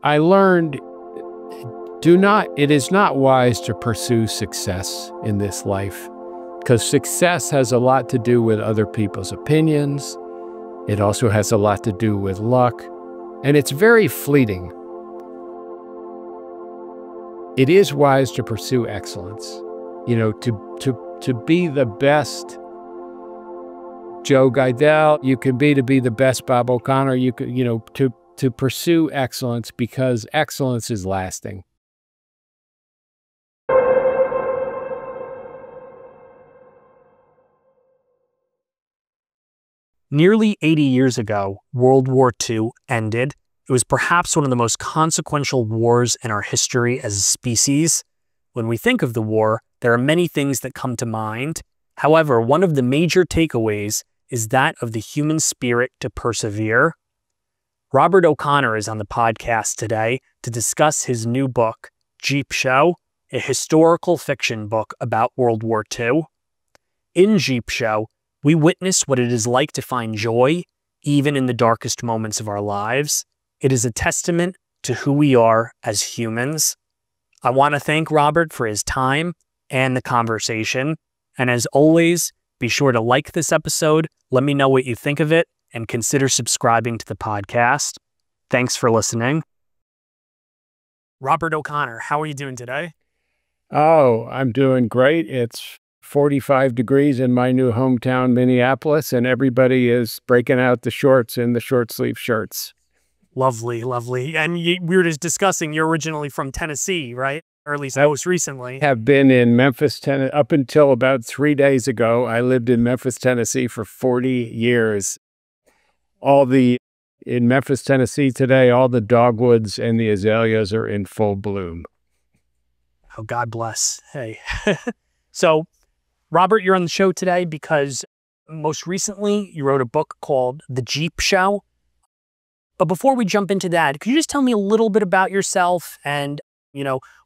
I learned it is not wise to pursue success in this life, because success has a lot to do with other people's opinions. It also has a lot to do with luck, and it's very fleeting. It is wise to pursue excellence, to be the best Joe Guidel you can be, to be the best Bob O'Connor you could, to pursue excellence, because excellence is lasting. Nearly 80 years ago, World War II ended. It was perhaps one of the most consequential wars in our history as a species. When we think of the war, there are many things that come to mind. However, one of the major takeaways is that of the human spirit to persevere. Robert O'Connor is on the podcast today to discuss his new book, Jeep Show, a historical fiction book about World War II. In Jeep Show, we witness what it is like to find joy, even in the darkest moments of our lives. It is a testament to who we are as humans. I want to thank Robert for his time and the conversation. And as always, be sure to like this episode, let me know what you think of it, and consider subscribing to the podcast. Thanks for listening. Robert O'Connor, how are you doing today? Oh, I'm doing great. It's 45 degrees in my new hometown, Minneapolis, and everybody is breaking out the shorts and the short sleeve shirts. Lovely, lovely. And we were just discussing, you're originally from Tennessee, right? Or at least most recently. I have been in Memphis, Tennessee, up until about 3 days ago. I lived in Memphis, Tennessee for 40 years. In Memphis, Tennessee today, all the dogwoods and the azaleas are in full bloom. Oh, God bless. Hey. So, Robert, you're on the show today because most recently you wrote a book called The Jeep Show. But before we jump into that, could you just tell me a little bit about yourself and,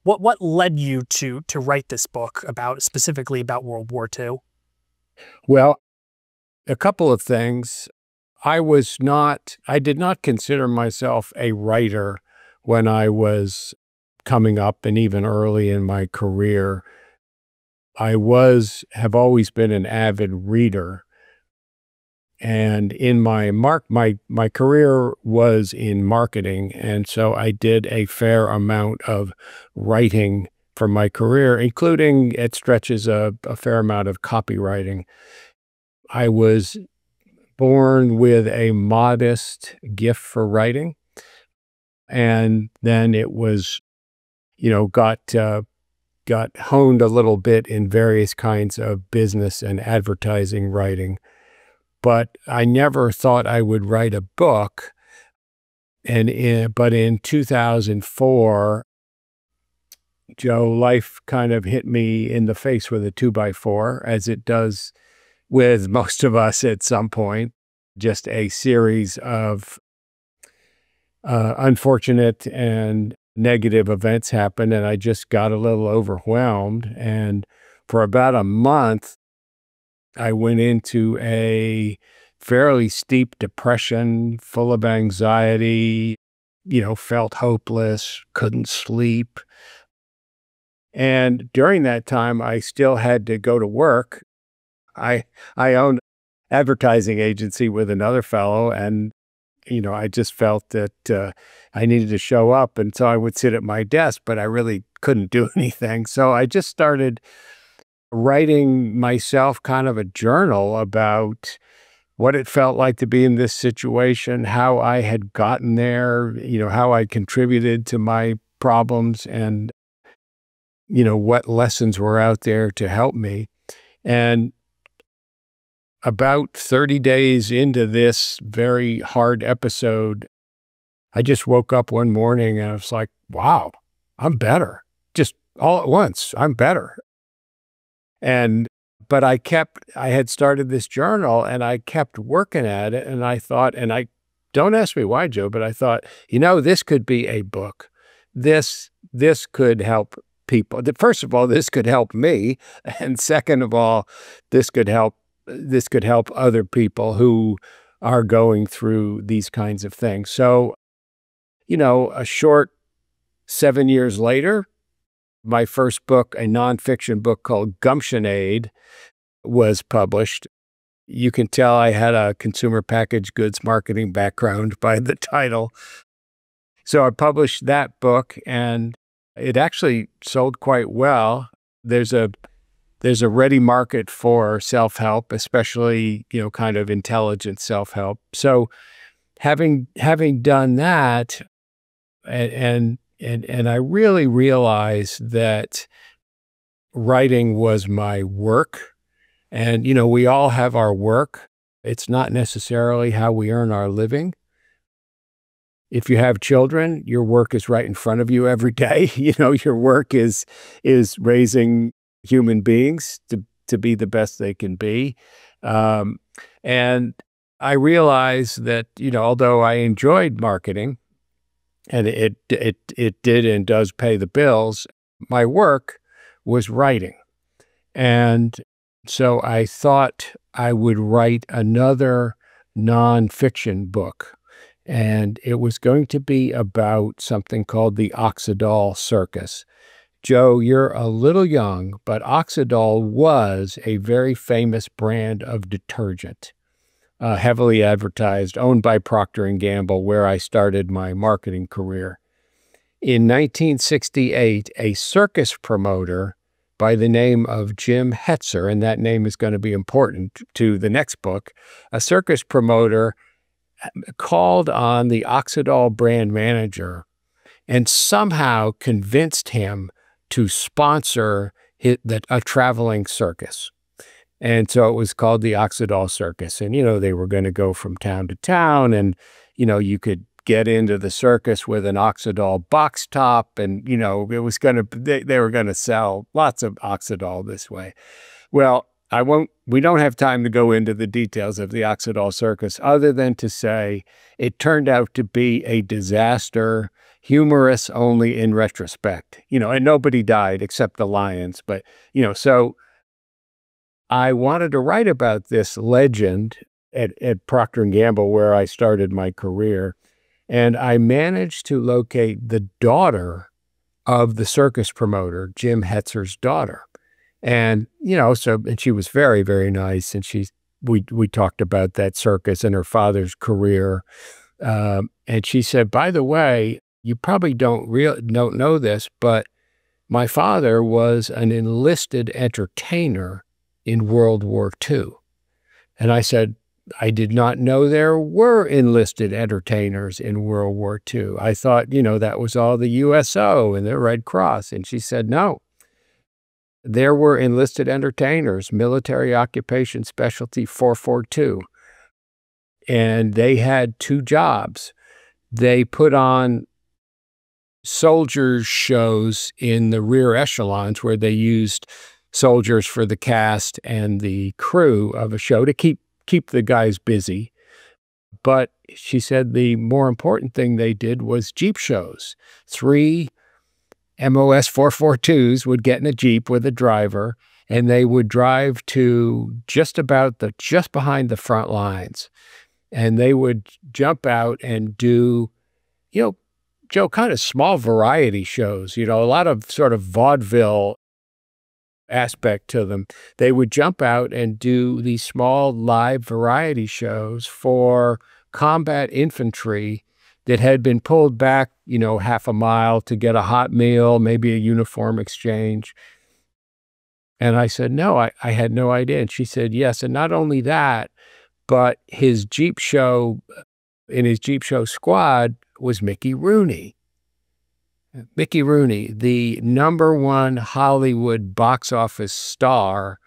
what led you to write this book specifically about World War II? Well, a couple of things. I did not consider myself a writer when I was coming up and even early in my career. I have always been an avid reader, and in my career was in marketing, and so I did a fair amount of writing for my career, including at stretches a fair amount of copywriting. I was born with a modest gift for writing, and then it was, got honed a little bit in various kinds of business and advertising writing. But I never thought I would write a book. But in 2004, Joe, life kind of hit me in the face with a 2x4, as it does with most of us at some point. Just a series of unfortunate and negative events happened, and I just got a little overwhelmed. And for about a month, I went into a fairly steep depression, full of anxiety, felt hopeless, couldn't sleep. And during that time, I still had to go to work. I owned an advertising agency with another fellow, and I just felt that I needed to show up. And so I would sit at my desk, but I really couldn't do anything. So I just started writing myself kind of a journal about what it felt like to be in this situation, how I had gotten there, how I contributed to my problems, and, what lessons were out there to help me. And about 30 days into this very hard episode, I just woke up one morning and I was like, wow, I'm better. Just all at once, I'm better. But I had started this journal and I kept working at it, and I thought, don't ask me why, Joe, but I thought, this could be a book. This could help people. First of all, this could help me. And second of all, this could help other people who are going through these kinds of things. So a short 7 years later, my first book, a nonfiction book called Gumption Aid, was published. You can tell I had a consumer packaged goods marketing background by the title. So I published that book, and it actually sold quite well. There's a ready market for self-help, especially, kind of intelligent self-help. So having done that, and I really realized that writing was my work. And, we all have our work. It's not necessarily how we earn our living. If you have children, your work is right in front of you every day. Your work is raising human beings to be the best they can be. And I realized that, although I enjoyed marketing, and it did and does pay the bills, my work was writing. And so I thought I would write another nonfiction book. And it was going to be about something called the Oxydol Circus. Joe, you're a little young, but Oxydol was a very famous brand of detergent, heavily advertised, owned by Procter & Gamble, where I started my marketing career. In 1968, a circus promoter by the name of Jim Hetzer, and that name is going to be important to the next book, a circus promoter called on the Oxydol brand manager and somehow convinced him to sponsor a traveling circus. And so it was called the Oxydol Circus. And, they were going to go from town to town, and, you could get into the circus with an Oxydol box top, and, it was going to, they were going to sell lots of Oxydol this way. Well, we don't have time to go into the details of the Oxydol Circus, other than to say it turned out to be a disaster, humorous only in retrospect, and nobody died except the lions. But, so I wanted to write about this legend at Procter & Gamble, where I started my career. And I managed to locate the daughter of the circus promoter, Jim Hetzer's daughter. And, and she was very, very nice. And we talked about that circus and her father's career. And she said, by the way, you probably don't know this, but my father was an enlisted entertainer in World War II. And I said, I did not know there were enlisted entertainers in World War II. I thought, that was all the USO and the Red Cross. And she said, no. There were enlisted entertainers, Military Occupation Specialty 442, and they had two jobs. They put on soldiers' shows in the rear echelons, where they used soldiers for the cast and the crew of a show to keep the guys busy. But she said the more important thing they did was Jeep shows. 3 MOS 442s would get in a Jeep with a driver, and they would drive to just behind the front lines. And they would jump out and do, Joe, kind of small variety shows, a lot of sort of vaudeville aspect to them. They would jump out and do these small live variety shows for combat infantry that had been pulled back, half a mile to get a hot meal, maybe a uniform exchange. And I said, no, I had no idea. And she said, yes. And not only that, but his Jeep show, in his Jeep show squad, was Mickey Rooney. Mickey Rooney, the #1 Hollywood box office star,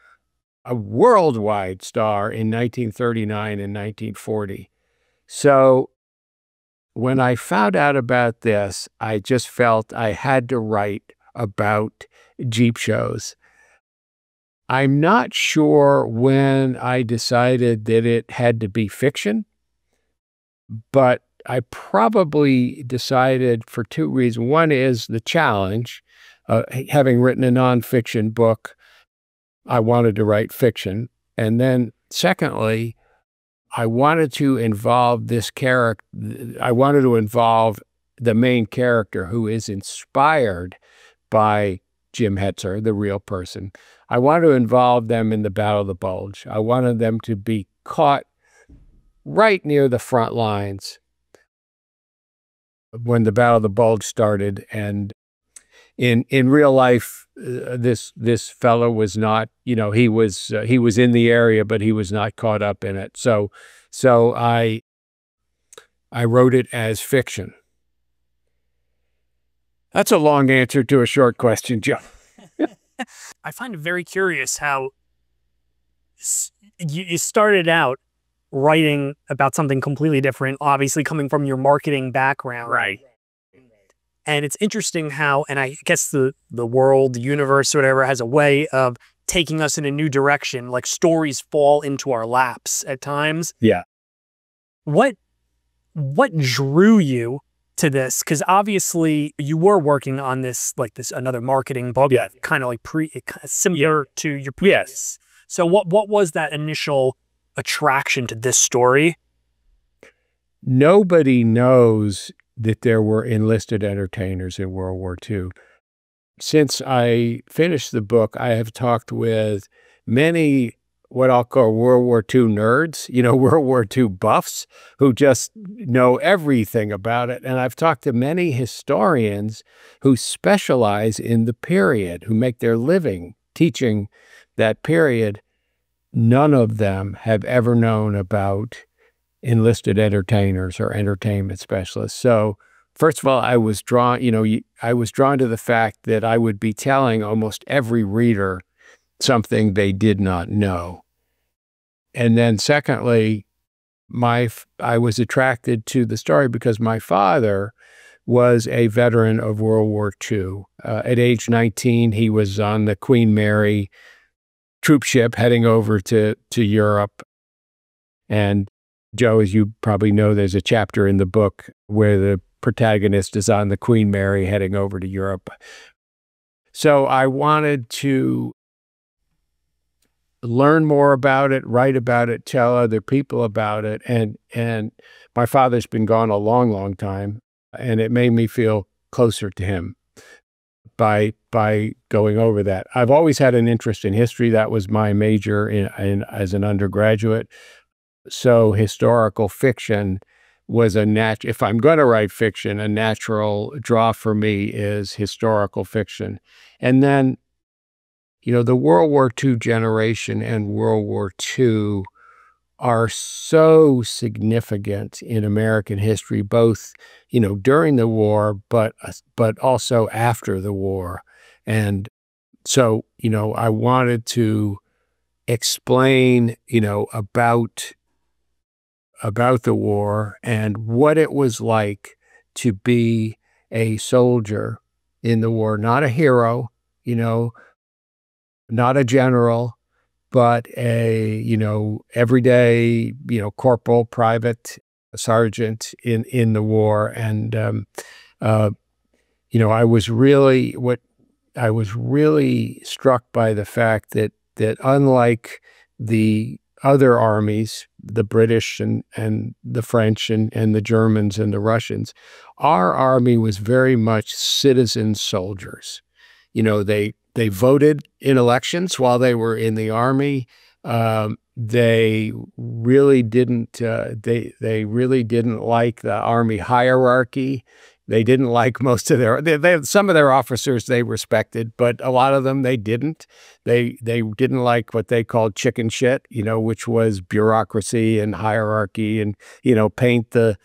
a worldwide star in 1939 and 1940. So when I found out about this, I just felt I had to write about Jeep shows. I'm not sure when I decided that it had to be fiction, but I probably decided for 2 reasons. One is the challenge. Having written a nonfiction book, I wanted to write fiction. And then secondly, I wanted to involve this character. I wanted to involve the main character who is inspired by Jim Hetzer, the real person. I want to involve them in the Battle of the Bulge. I wanted them to be caught right near the front lines when the Battle of the Bulge started. And in real life, this fellow was not, he was in the area, but he was not caught up in it. So I wrote it as fiction. That's a long answer to a short question, Joe. I find it very curious how you started out writing about something completely different, obviously coming from your marketing background. Right. And it's interesting how, and I guess the world, the universe, whatever, has a way of taking us in a new direction. Like stories fall into our laps at times. Yeah. What drew you to this? Because obviously you were working on this, another marketing book, Yeah. kind of like similar to your previous. Yes. So what was that initial attraction to this story? Nobody knows that there were enlisted entertainers in World War II. Since I finished the book, I have talked with many what I'll call World War II nerds, World War II buffs who just know everything about it. And I've talked to many historians who specialize in the period, who make their living teaching that period. None of them have ever known about enlisted entertainers or entertainment specialists. So first of all, I was drawn to the fact that I would be telling almost every reader something they did not know. And then secondly, I was attracted to the story because my father was a veteran of World War II. At age 19, he was on the Queen Mary troop ship heading over to Europe. And Joe, as you probably know, there's a chapter in the book where the protagonist is on the Queen Mary heading over to Europe. So I wanted to learn more about it, write about it, tell other people about it. And my father's been gone a long, long time, and it made me feel closer to him by going over that. I've always had an interest in history. That was my major as an undergraduate. So historical fiction was if I'm going to write fiction, a natural draw for me is historical fiction. And then, the World War II generation and World War II are so significant in American history, both, during the war, but also after the war. And so, I wanted to explain, about the war and what it was like to be a soldier in the war, not a hero, not a general, but a, everyday, corporal, private, sergeant in the war. And, I was really struck by the fact that unlike the other armies, the British and the French and the Germans and the Russians, our army was very much citizen soldiers. They voted in elections while they were in the army. They really didn't. They really didn't like the army hierarchy. They didn't like most of some of their officers they respected, but a lot of them they didn't. They didn't like what they called chicken shit, which was bureaucracy and hierarchy and, paint the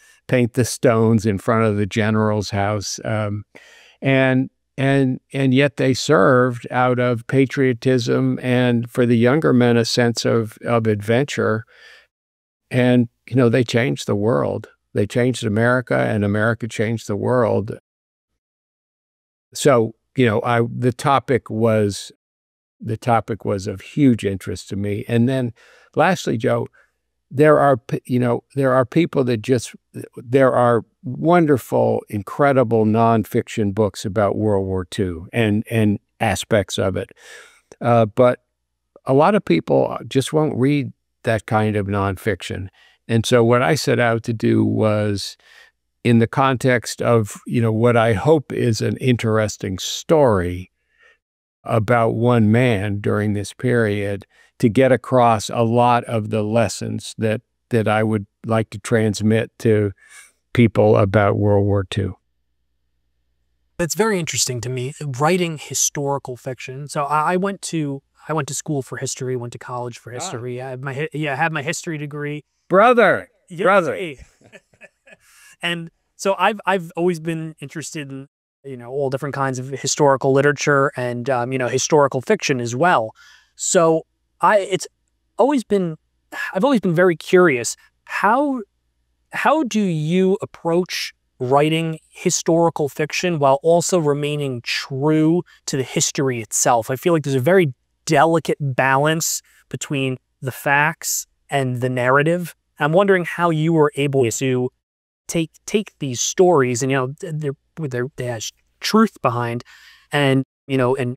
stones in front of the general's house. And yet they served out of patriotism and, for the younger men, a sense of adventure. And, they changed the world. They changed America, and America changed the world. So, the topic was of huge interest to me. And then lastly, Joe, there are people that there are wonderful, incredible nonfiction books about World War II and aspects of it. But a lot of people just won't read that kind of nonfiction. And so what I set out to do was in the context of, what I hope is an interesting story about one man during this period to get across a lot of the lessons that I would like to transmit to people about World War II. That's very interesting to me, writing historical fiction. So I went to school for history, went to college for Ah, history. I have my history degree. brother, brother. Yay. And so I've always been interested in, all different kinds of historical literature and, historical fiction as well. So it's always been, I've always been very curious. How do you approach writing historical fiction while also remaining true to the history itself? I feel like there's a very delicate balance between the facts and the narrative. I'm wondering how you were able to take these stories and, they have truth behind and, and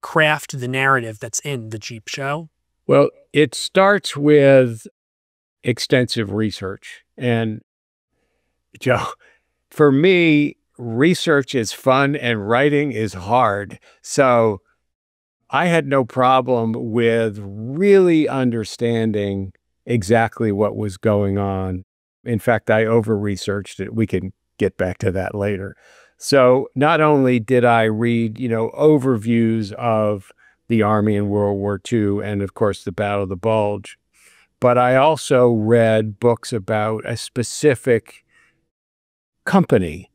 craft the narrative that's in the Jeep show. Well, it starts with extensive research. And Joe, for me, research is fun and writing is hard. So I had no problem with really understanding exactly what was going on. In fact, I over-researched it. We can get back to that later. So not only did I read, overviews of the Army in World War II and, of course, the Battle of the Bulge, but I also read books about a specific company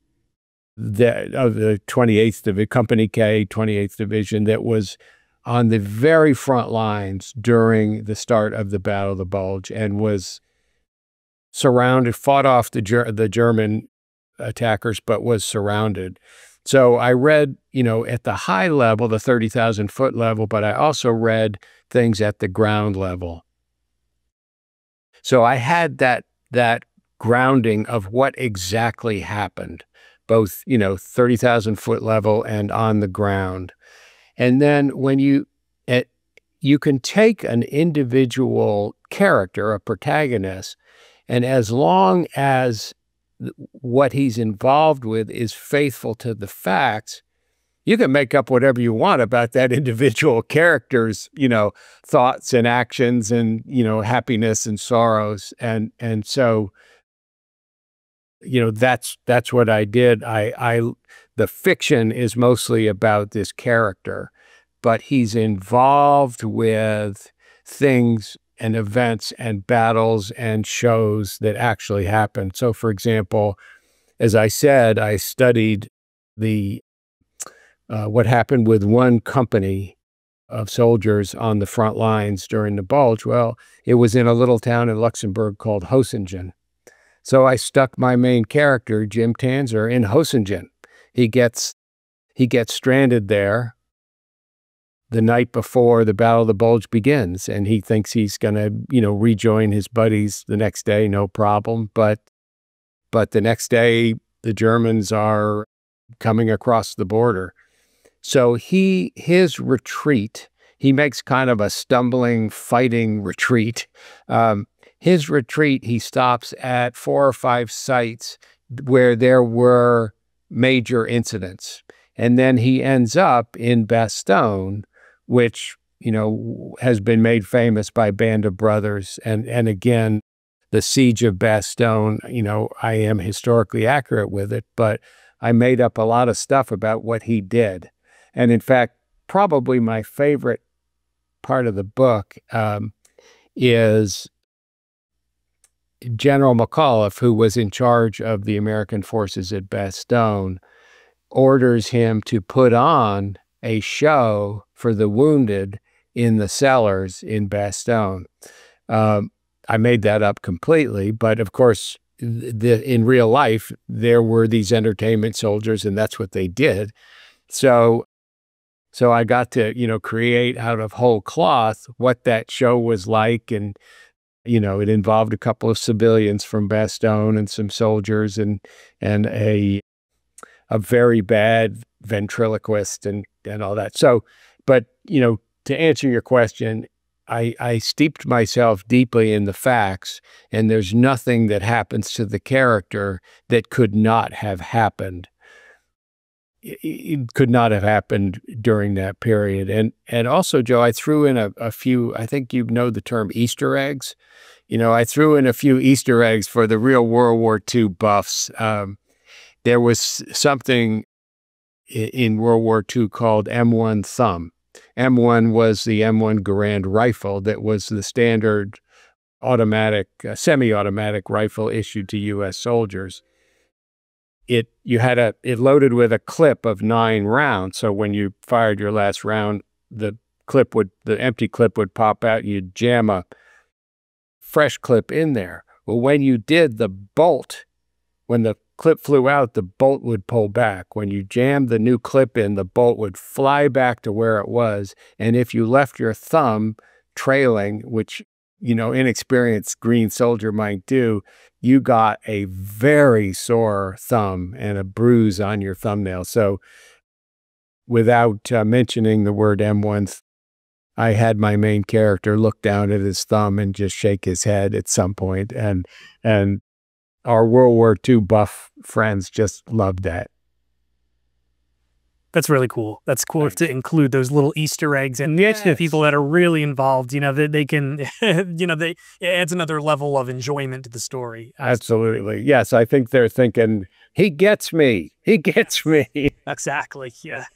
that of the 28th Division, Company K, 28th Division, that was on the very front lines during the start of the Battle of the Bulge and was surrounded, fought off the German attackers, but was surrounded. So I read, at the high level, the 30,000-foot level, but I also read things at the ground level. So I had that grounding of what exactly happened, both, 30,000-foot level and on the ground. And then when you can take an individual character, a protagonist, and as long as what he's involved with is faithful to the facts, you can make up whatever you want about that individual character's, thoughts and actions and, happiness and sorrows. And so, that's what I did. The fiction is mostly about this character, but he's involved with things and events and battles and shows that actually happen. So, for example, as I said, I studied what happened with one company of soldiers on the front lines during the Bulge. Well, it was in a little town in Luxembourg called Hosingen. So I stuck my main character, Jim Tanzer, in Hosingen. He gets stranded there the night before the Battle of the Bulge begins, and he thinks he's going to, rejoin his buddies the next day, no problem. But the next day, the Germans are coming across the border. So his retreat, he makes kind of a stumbling, fighting retreat. His retreat, he stops at 4 or 5 sites where there were major incidents. And then he ends up in Bastogne, which, has been made famous by Band of Brothers. And again, the Siege of Bastogne, I am historically accurate with it, but I made up a lot of stuff about what he did. And in fact, probably my favorite part of the book is General McAuliffe, who was in charge of the American forces at Bastogne, orders him to put on a show for the wounded in the cellars in Bastogne. I made that up completely, but of course, in real life, there were these entertainment soldiers, and that's what they did. So I got to, create out of whole cloth what that show was like. And, it involved a couple of civilians from Bastogne and some soldiers and a very bad ventriloquist and all that. So, but, to answer your question, I steeped myself deeply in the facts, and there's nothing that happens to the character that could not have happened. It could not have happened during that period. And also, Joe, I threw in a few, I think you know the term Easter eggs. I threw in a few Easter eggs for the real World War II buffs. There was something in World War II called M1 thumb. M1 was the M1 Garand rifle that was the standard automatic, semi-automatic rifle issued to U.S. soldiers. It loaded with a clip of 9 rounds. So when you fired your last round, the empty clip would pop out. You'd jam a fresh clip in there. Well, when you did, when the clip flew out, the bolt would pull back. When you jammed the new clip in, the bolt would fly back to where it was. And if you left your thumb trailing, which, inexperienced green soldier might do, you got a very sore thumb and a bruise on your thumbnail. So without mentioning the word M1, I had my main character look down at his thumb and just shake his head at some point. And our World War II buff friends just loved that. That's really cool. That's cool to include those little Easter eggs and the people that are really involved, that they can, it adds another level of enjoyment to the story. Absolutely. Yes. I think they're thinking, he gets me. He gets me. Exactly. Yeah.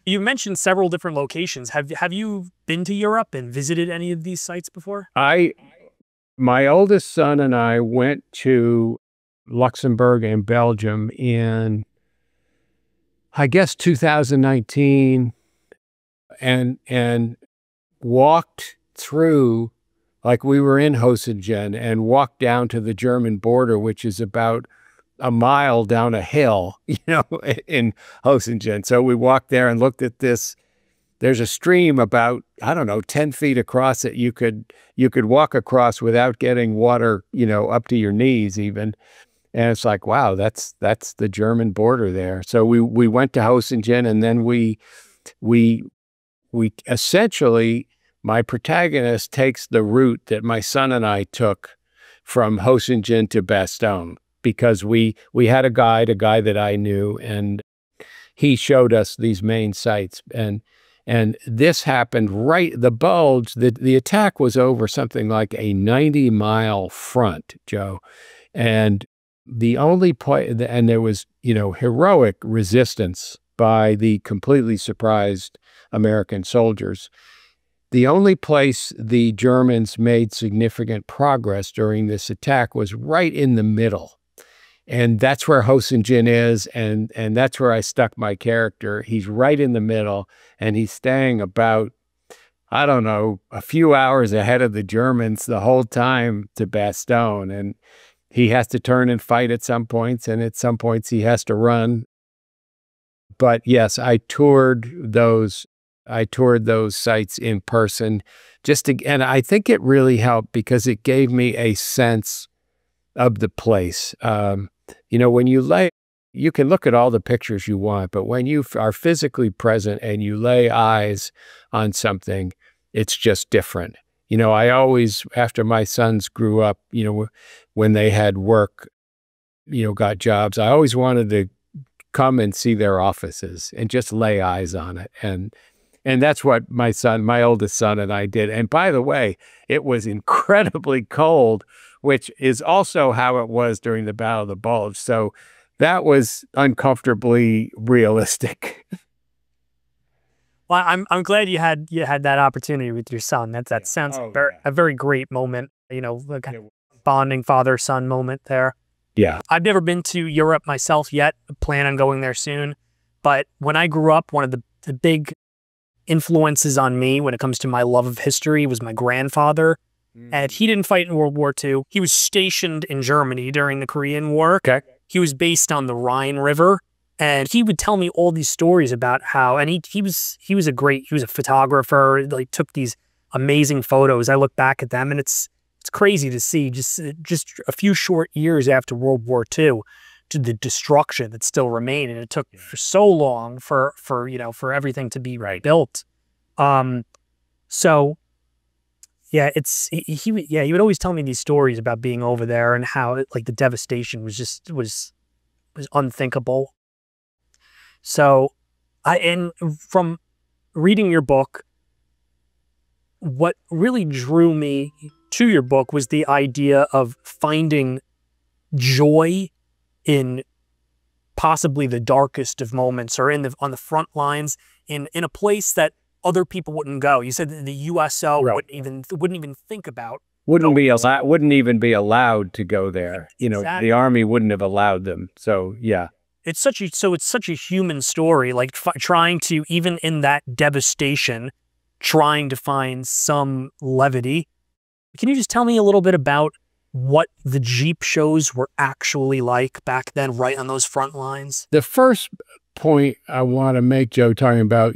You mentioned several different locations. Have you been to Europe and visited any of these sites before? My oldest son and I went to Luxembourg and Belgium in, I guess, 2019, and walked through, like we were in Hosingen, and walked down to the German border, which is about a mile down a hill, in Hosingen. So we walked there and looked at this. There's a stream about, I don't know, 10 feet across that you could walk across without getting water, up to your knees even. And it's like, wow, that's the German border there. So we went to Hosingen, and then we essentially, my protagonist takes the route that my son and I took from Hosingen to Bastogne, because we had a guide that I knew, and he showed us these main sites. And this happened the bulge, the attack was over something like a 90-mile front, Joe. And the only point, and there was, heroic resistance by the completely surprised American soldiers. The only place the Germans made significant progress during this attack was right in the middle. And that's where Hosingen is, and that's where I stuck my character. He's right in the middle, and he's staying about, I don't know, a few hours ahead of the Germans the whole time to Bastogne. And he has to turn and fight at some points, and at some points he has to run. But yes, I toured those sites in person and I think it really helped because it gave me a sense of the place. When you can look at all the pictures you want, but when you are physically present and you lay eyes on something, it's just different. I always, after my sons grew up, when they had work, got jobs, I always wanted to come and see their offices and just lay eyes on it. And that's what my oldest son and I did. And by the way, it was incredibly cold, which is also how it was during the Battle of the Bulge. So that was uncomfortably realistic. Well, I'm glad you had that opportunity with your son. That sounds a very great moment. Like a bonding father-son moment there. Yeah. I've never been to Europe myself yet. I plan on going there soon. But when I grew up, one of the big influences on me when it comes to my love of history was my grandfather. And he didn't fight in World War II. He was stationed in Germany during the Korean War. Okay. He was based on the Rhine River. And he would tell me all these stories about how, and he was a photographer, like took these amazing photos. I look back at them and it's crazy to see just a few short years after World War II to the destruction that still remained. And it took for so long for everything to be built. So Yeah, yeah, he would always tell me these stories about being over there and how like the devastation was just was unthinkable. So, and from reading your book, what really drew me to your book was the idea of finding joy in possibly the darkest of moments, or in the on the front lines, in a place that other people wouldn't go. You said that the USO Right. wouldn't even think about Wouldn't going. be allowed, wouldn't even be allowed to go there. You know, the Exactly. army wouldn't have allowed them. So yeah. It's such a human story, like trying to, even in that devastation, trying to find some levity. Can you just tell me a little bit about what the Jeep shows were actually like back then, right on those front lines? The first point I want to make, Joe, talking about,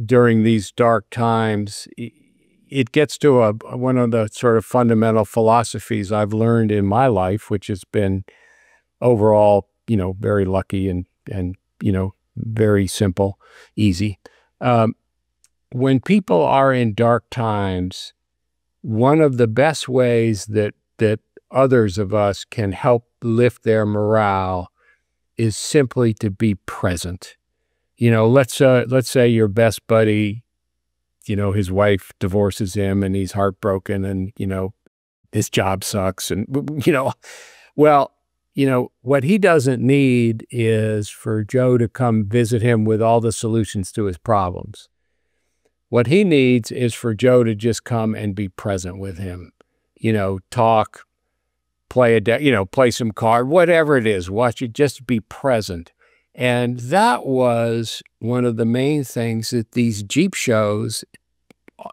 during these dark times, it gets to one of the sort of fundamental philosophies I've learned in my life, which has been overall, very lucky and very simple, easy. When people are in dark times, one of the best ways that others of us can help lift their morale is simply to be present. Let's say your best buddy, his wife divorces him and he's heartbroken, and his job sucks, and well, what he doesn't need is for Joe to come visit him with all the solutions to his problems. What he needs is for Joe to just come and be present with him, talk, play some card, whatever it is, watch it, just be present. And that was one of the main things that these Jeep shows,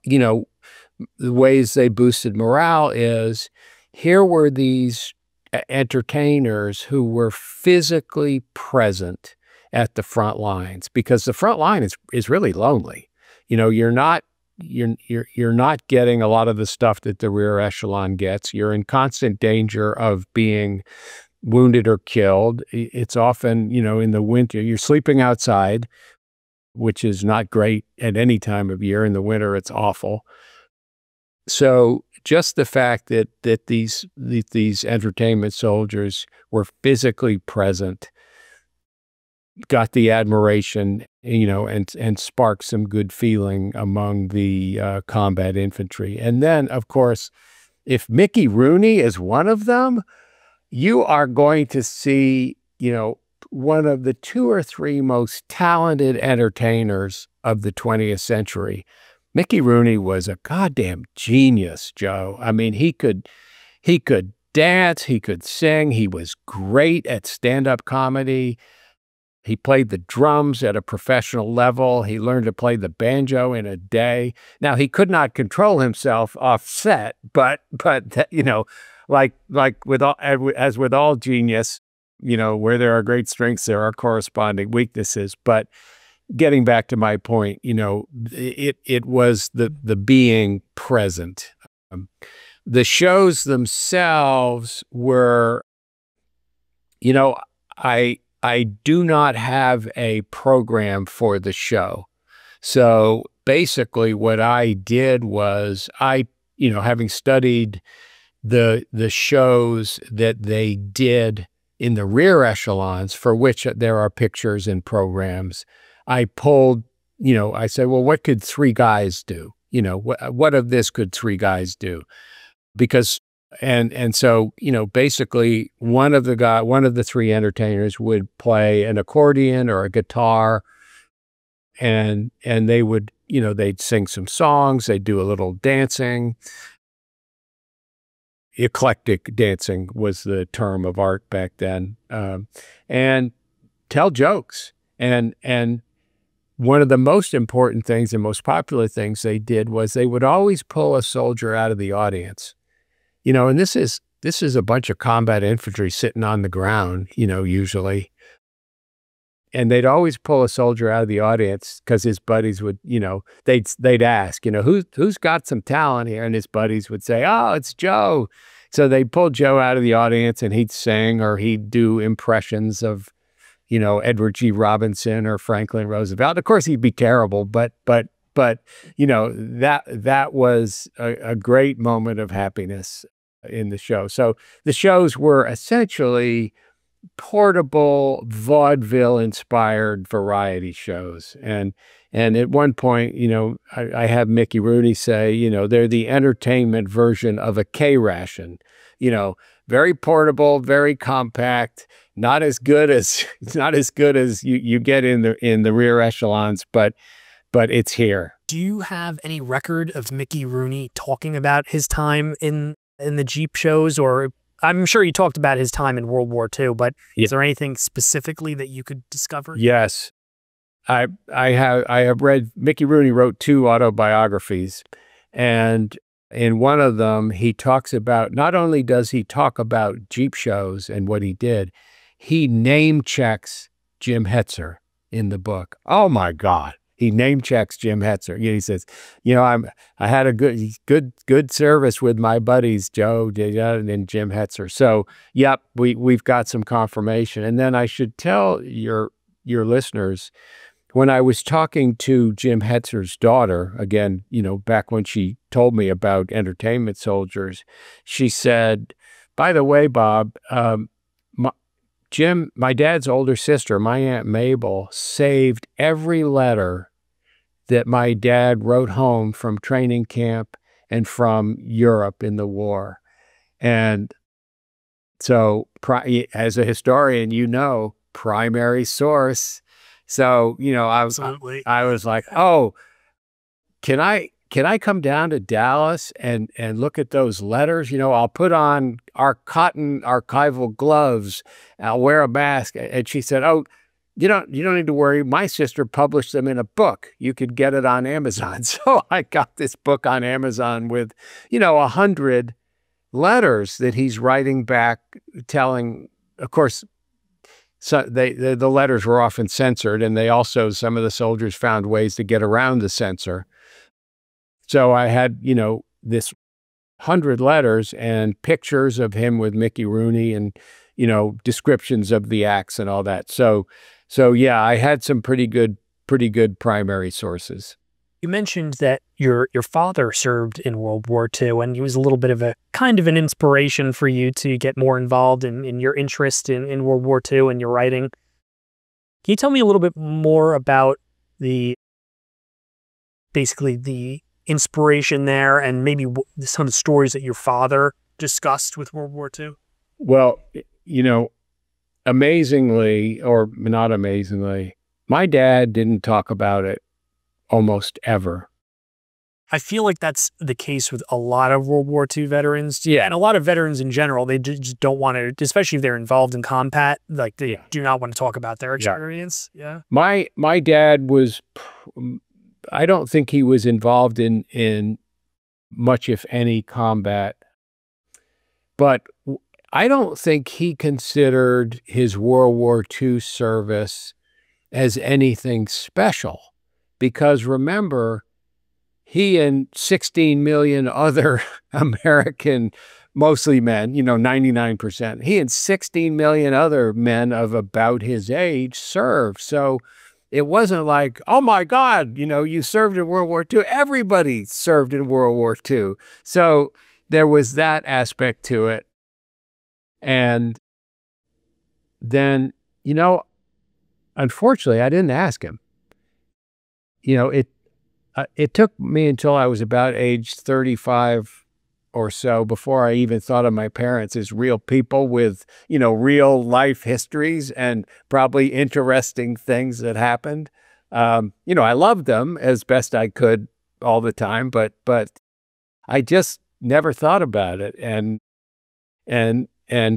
the ways they boosted morale is, here were these entertainers who were physically present at the front lines, because the front line is really lonely. You're not getting a lot of the stuff that the rear echelon gets. You're in constant danger of being wounded or killed. It's often, in the winter, you're sleeping outside, which is not great at any time of year. In the winter, it's awful. So just the fact that these entertainment soldiers were physically present got the admiration, and sparked some good feeling among the combat infantry. And then, of course, if Mickey Rooney is one of them, you are going to see, one of the two or three most talented entertainers of the 20th century. Mickey Rooney was a goddamn genius, Joe. I mean, he could dance, he could sing, he was great at stand-up comedy. He played the drums at a professional level. He learned to play the banjo in a day. Now, he could not control himself off set, but like with all, as with all genius, where there are great strengths, there are corresponding weaknesses. But getting back to my point, it was the being present. The shows themselves were, I do not have a program for the show. So basically what I did was having studied the shows that they did in the rear echelons, for which there are pictures and programs, I pulled, I said, well, what could three guys do? What of this could three guys do? Because and so, basically one of the three entertainers would play an accordion or a guitar, and they would, they'd sing some songs, they'd do a little dancing. Eclectic dancing was the term of art back then, and tell jokes. And one of the most important things and most popular things they did was they would always pull a soldier out of the audience. And this is a bunch of combat infantry sitting on the ground, usually. And they'd always pull a soldier out of the audience because his buddies would, they'd ask, who's got some talent here? And his buddies would say, oh, it's Joe. So they'd pull Joe out of the audience and he'd sing, or he'd do impressions of, Edward G. Robinson or Franklin Roosevelt. Of course, he'd be terrible, but but that was a great moment of happiness in the show. So the shows were essentially portable vaudeville-inspired variety shows, and at one point, I have Mickey Rooney say, they're the entertainment version of a K ration, you know, very portable, very compact, not as good as not as good as you get in the rear echelons, but it's here. Do you have any record of Mickey Rooney talking about his time in the Jeep shows? Or I'm sure he talked about his time in World War II, but is there anything specifically that you could discover? Yes. I have read, Mickey Rooney wrote 2 autobiographies, and in one of them he talks about, not only does he talk about Jeep shows and what he did, he name checks Jim Hetzer in the book. Oh my God. He name checks Jim Hetzer. He says, I had a good service with my buddies, Joe and Jim Hetzer. So, yep, we've got some confirmation. And then I should tell your listeners, when I was talking to Jim Hetzer's daughter, again, back when she told me about Entertainment Soldiers, she said, by the way, Bob, my dad's older sister, my Aunt Mabel, saved every letter that my dad wrote home from training camp and from Europe in the war. And so as a historian, primary source. So, Absolutely. I was like, oh, can I come down to Dallas and look at those letters? I'll put on our cotton archival gloves. I'll wear a mask. And she said, oh, you don't need to worry. My sister published them in a book. You could get it on Amazon. So I got this book on Amazon with, 100 letters that he's writing back, telling, of course, so the letters were often censored, and some of the soldiers found ways to get around the censor. So I had, this 100 letters and pictures of him with Mickey Rooney and, descriptions of the acts and all that. So yeah, I had some pretty good primary sources. You mentioned that your father served in World War II, and he was a little bit of a kind of an inspiration for you to get more involved in your interest in World War II and your writing. Can you tell me a little bit more about basically the inspiration there, and maybe some of the stories that your father discussed with World War II? Well, amazingly, or not amazingly, my dad didn't talk about it almost ever. I feel like that's the case with a lot of World War II veterans. Yeah. And a lot of veterans in general, they just don't want to, especially if they're involved in combat, like they do not want to talk about their experience. Yeah. My dad was, I don't think he was involved in much, if any, combat, but I don't think he considered his World War II service as anything special. Because remember, he and 16 million other American, mostly men, 99%, he and 16 million other men of about his age served. So it wasn't like, oh my God, you served in World War II. Everybody served in World War II. So there was that aspect to it. And then, unfortunately, I didn't ask him. It took me until I was about age 35 or so before I even thought of my parents as real people with, real life histories and probably interesting things that happened. I loved them as best I could all the time, but I just never thought about it. And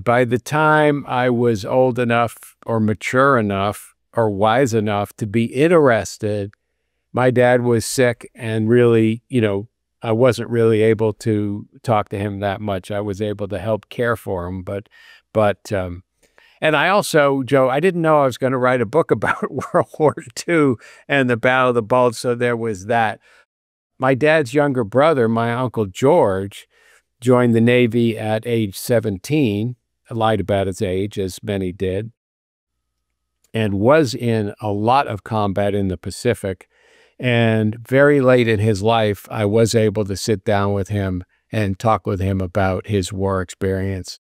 by the time I was old enough or mature enough or wise enough to be interested, my dad was sick, and really, I wasn't really able to talk to him that much. I was able to help care for him, and I also, Joe, I didn't know I was going to write a book about World War II and the Battle of the Bulge, so there was that. My dad's younger brother, my Uncle George, joined the Navy at age 17, I lied about his age, as many did, and was in a lot of combat in the Pacific. And very late in his life, I was able to sit down with him and talk with him about his war experience.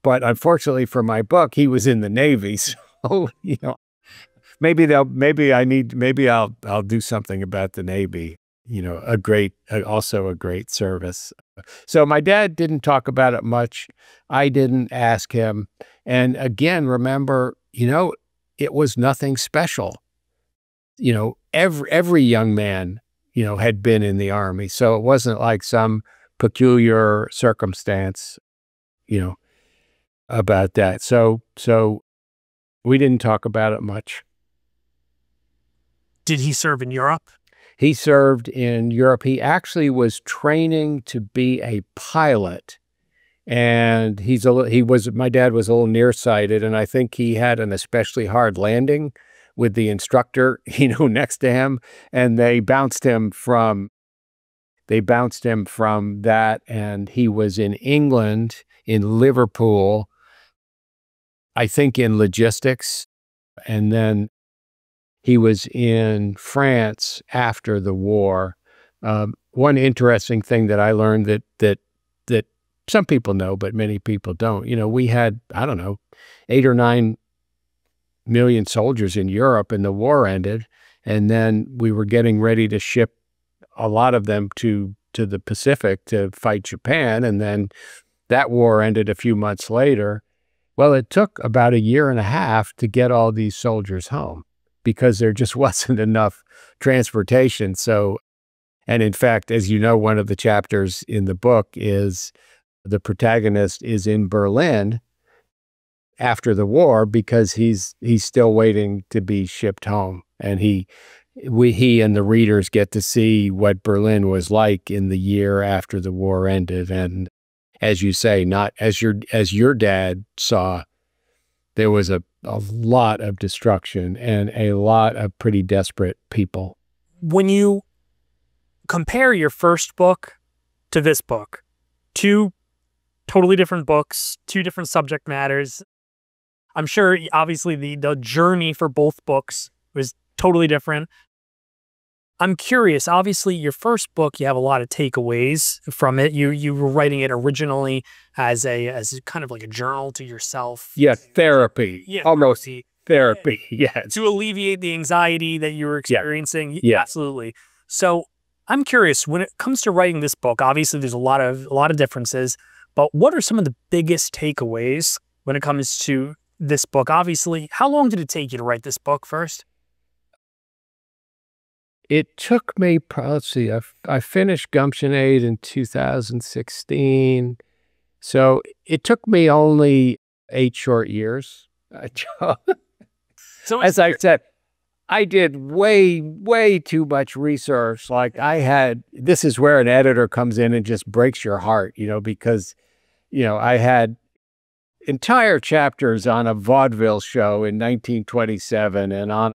But unfortunately for my book, he was in the Navy. So, maybe I'll do something about the Navy. Also a great service. So my dad didn't talk about it much. I didn't ask him. And again, remember, it was nothing special. Every young man, had been in the Army. So it wasn't like some peculiar circumstance, you know, about that. So we didn't talk about it much. Did he serve in Europe? He served in Europe. He actually was training to be a pilot. And my dad was a little nearsighted, and I think he had an especially hard landing with the instructor, next to him. And they bounced him from that. And he was in England, in Liverpool, I think in logistics. And then he was in France after the war. One interesting thing that I learned that some people know, but many people don't. We had, I don't know, 8 or 9 million soldiers in Europe, and the war ended. And then we were getting ready to ship a lot of them to the Pacific to fight Japan. And then that war ended a few months later. Well, it took about 1.5 years to get all these soldiers home because there just wasn't enough transportation. So, and in fact, as you know, one of the chapters in the book is the protagonist is in Berlin after the war because he's still waiting to be shipped home. And he and the readers get to see what Berlin was like in the year after the war ended. And as you say, not as your dad saw, there was a lot of destruction and a lot of pretty desperate people. When you compare your first book to this book, two totally different books, two different subject matters. I'm sure, obviously, the journey for both books was totally different. I'm curious, obviously, your first book, you have a lot of takeaways from it. You were writing it originally as kind of like a journal to yourself. Yeah, therapy. Yeah, almost therapy. Yeah. To alleviate the anxiety that you were experiencing. Yeah. Absolutely. So I'm curious, when it comes to writing this book, obviously there's a lot of differences, but what are some of the biggest takeaways when it comes to this book? Obviously, how long did it take you to write this book first? It took me, let's see, I finished Gumption Aid in 2016. So it took me only 8 short years. So as I said, I did way too much research. Like this is where an editor comes in and just breaks your heart, because, I had entire chapters on a vaudeville show in 1927 and on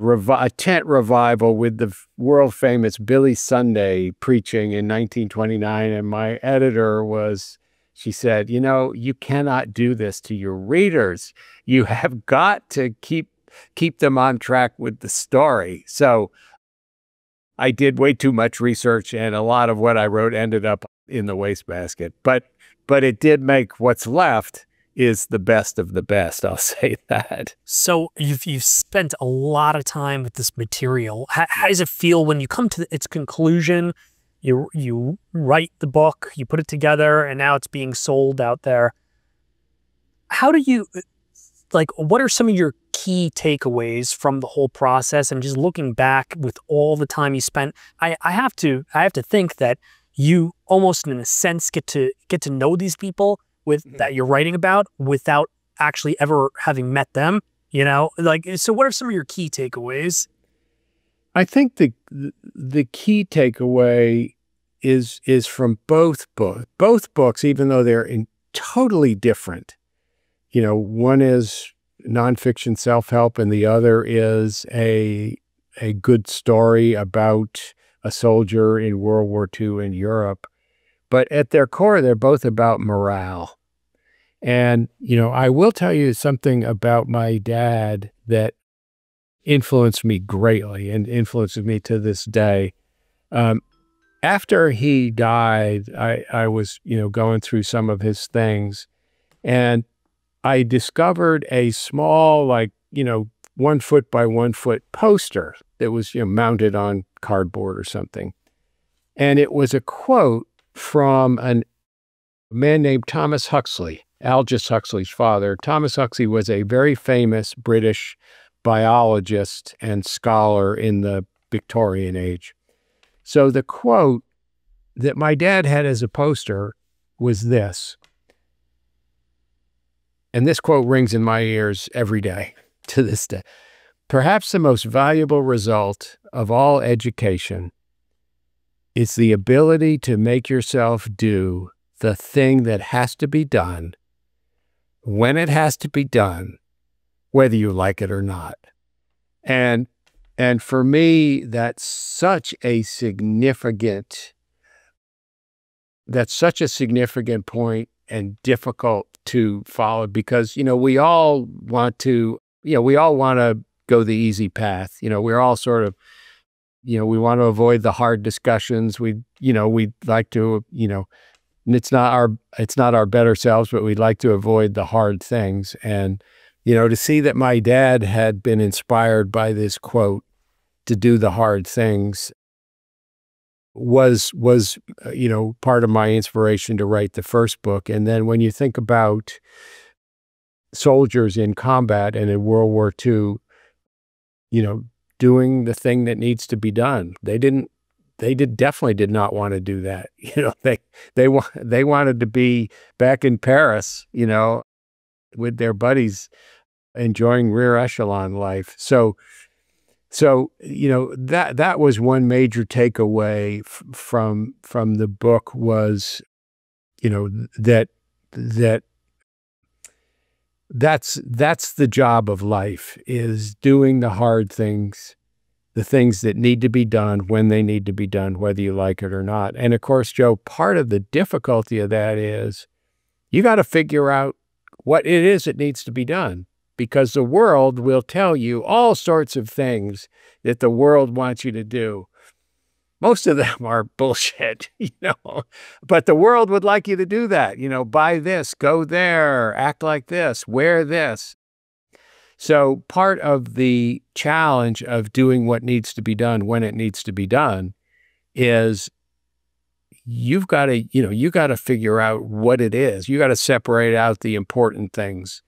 a tent revival with the world famous Billy Sunday preaching in 1929. And my editor she said, you cannot do this to your readers. You have got to keep them on track with the story. So I did way too much research, and a lot of what I wrote ended up in the wastebasket. But it did make what's left is the best of the best. I'll say that. So you've spent a lot of time with this material. How does it feel when you come to its conclusion? You write the book, you put it together, and now it's being sold out there. How do you, what are some of your key takeaways from the whole process? And just looking back with all the time you spent, I have to think that you almost in a sense get to know these people that you're writing about without actually ever having met them, so what are some of your key takeaways? I think the key takeaway is from both books, even though they're totally different. One is nonfiction self-help, and the other is a good story about a soldier in World War II in Europe. But at their core, they're both about morale. And, I will tell you something about my dad that influenced me greatly and influences me to this day. Um, After he died, I was, going through some of his things, and I discovered a small, like, 1 foot by 1 foot poster that was, mounted on cardboard or something. And it was a quote from a man named Thomas Huxley, Aldous Huxley's father. Thomas Huxley was a very famous British biologist and scholar in the Victorian age. So the quote that my dad had as a poster was this, and this quote rings in my ears every day to this day. Perhaps the most valuable result of all education is the ability to make yourself do the thing that has to be done when it has to be done, whether you like it or not. And for me, that's such a significant point and difficult to follow because, we all want to, go the easy path. We're all sort of, we want to avoid the hard discussions. We'd like to, and it's not our better selves, but we'd like to avoid the hard things. And, to see that my dad had been inspired by this quote to do the hard things was part of my inspiration to write the first book. And then when you think about soldiers in combat and in World War II, doing the thing that needs to be done, they definitely did not want to do that. They wanted to be back in Paris, with their buddies enjoying rear echelon life. So that was one major takeaway from the book was, that's the job of life, is doing the hard things, the things that need to be done when they need to be done, whether you like it or not. And of course, Joe, part of the difficulty of that is you got to figure out what it is that needs to be done, because the world will tell you all sorts of things that the world wants you to do. Most of them are bullshit, but the world would like you to do that, buy this, go there, act like this, wear this. So part of the challenge of doing what needs to be done when it needs to be done is you've got to figure out what it is. You got to separate out the important things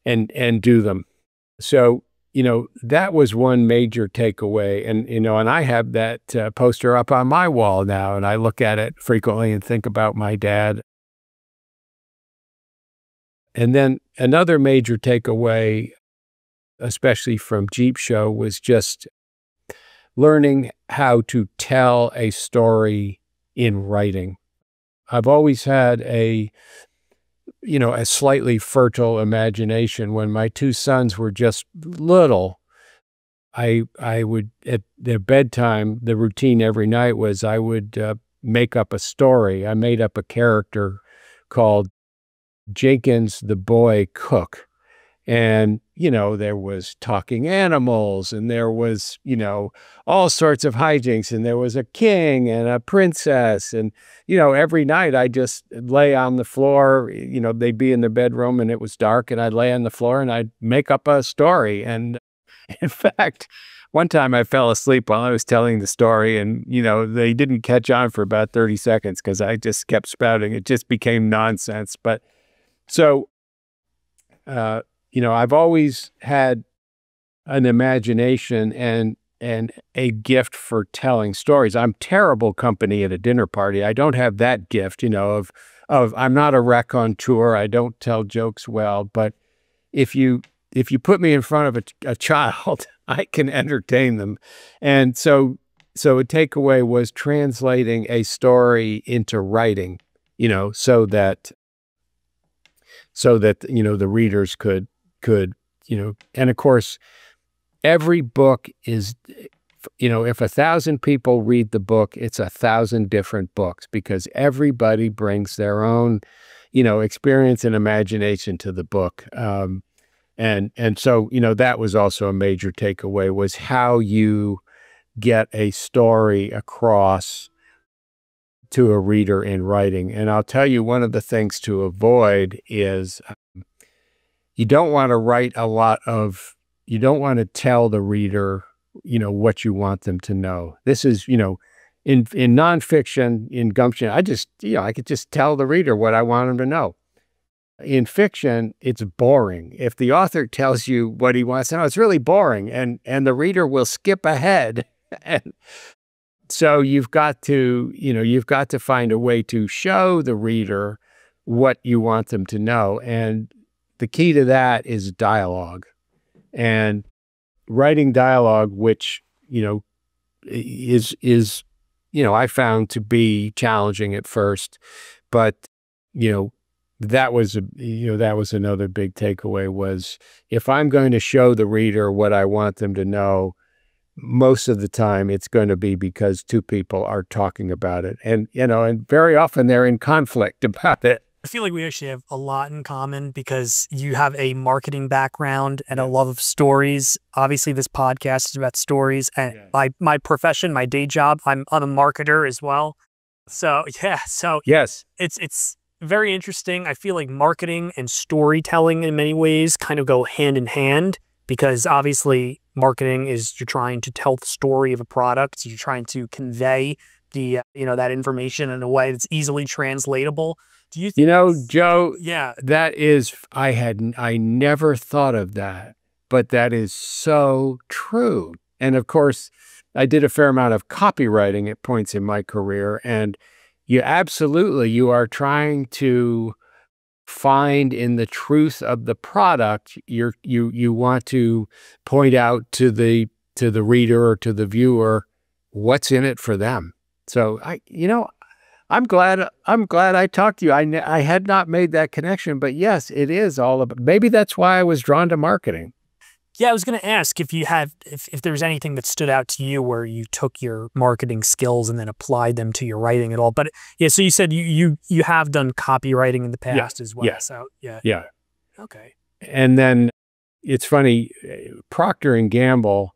and do them. So, that was one major takeaway. And I have that poster up on my wall now, and I look at it frequently and think about my dad. And then another major takeaway, especially from Jeep Show, was just learning how to tell a story in writing. I've always had a slightly fertile imagination. When my two sons were just little, I would, at their bedtime, the routine every night was I would make up a story. I made up a character called Jenkins the Boy Cook. And, there was talking animals, and there was, all sorts of hijinks, and there was a king and a princess. And, every night I just lay on the floor, they'd be in their bedroom and it was dark, and I'd lay on the floor and I'd make up a story. And in fact, one time I fell asleep while I was telling the story, and, they didn't catch on for about 30 seconds because I just kept spouting. It just became nonsense. But so, I've always had an imagination and a gift for telling stories. I'm terrible company at a dinner party. I don't have that gift, of I'm not a raconteur. I don't tell jokes well. But if you put me in front of a child, I can entertain them. And so a takeaway was translating a story into writing, so that the readers could, and of course, every book is, if 1,000 people read the book, it's 1,000 different books, because everybody brings their own, experience and imagination to the book. And so, that was also a major takeaway, was how you get a story across to a reader in writing. And I'll tell you, one of the things to avoid is you don't want to write you don't want to tell the reader, what you want them to know. This is, in nonfiction, in gumption, I could just tell the reader what I want them to know. In fiction, it's boring. If the author tells you what he wants to know, it's really boring, and the reader will skip ahead. And so you've got to find a way to show the reader what you want them to know. And the key to that is dialogue, and writing dialogue, which, is I found to be challenging at first, but, that was another big takeaway, was if I'm going to show the reader what I want them to know, most of the time it's going to be because two people are talking about it. And, and very often they're in conflict about it. I feel like we actually have a lot in common because you have a marketing background and a love of stories. Obviously, this podcast is about stories. And my profession, my day job, I'm a marketer as well. So, yeah. So, yes, it's very interesting. I feel like marketing and storytelling in many ways kind of go hand in hand, because obviously marketing is you're trying to tell the story of a product. You're trying to convey the, that information in a way that's easily translatable. Do you think Joe, yeah, that is, I never thought of that, but that is so true. And of course, I did a fair amount of copywriting at points in my career, and you are trying to find in the truth of the product, you want to point out to the reader or to the viewer what's in it for them. So I'm glad I talked to you. I had not made that connection, but yes, it is all about, maybe that's why I was drawn to marketing. Yeah, I was going to ask if there was anything that stood out to you where you took your marketing skills and then applied them to your writing at all. But yeah, so you said you have done copywriting in the past as well. Yeah. So yeah. Yeah. Okay. And then it's funny, Procter and Gamble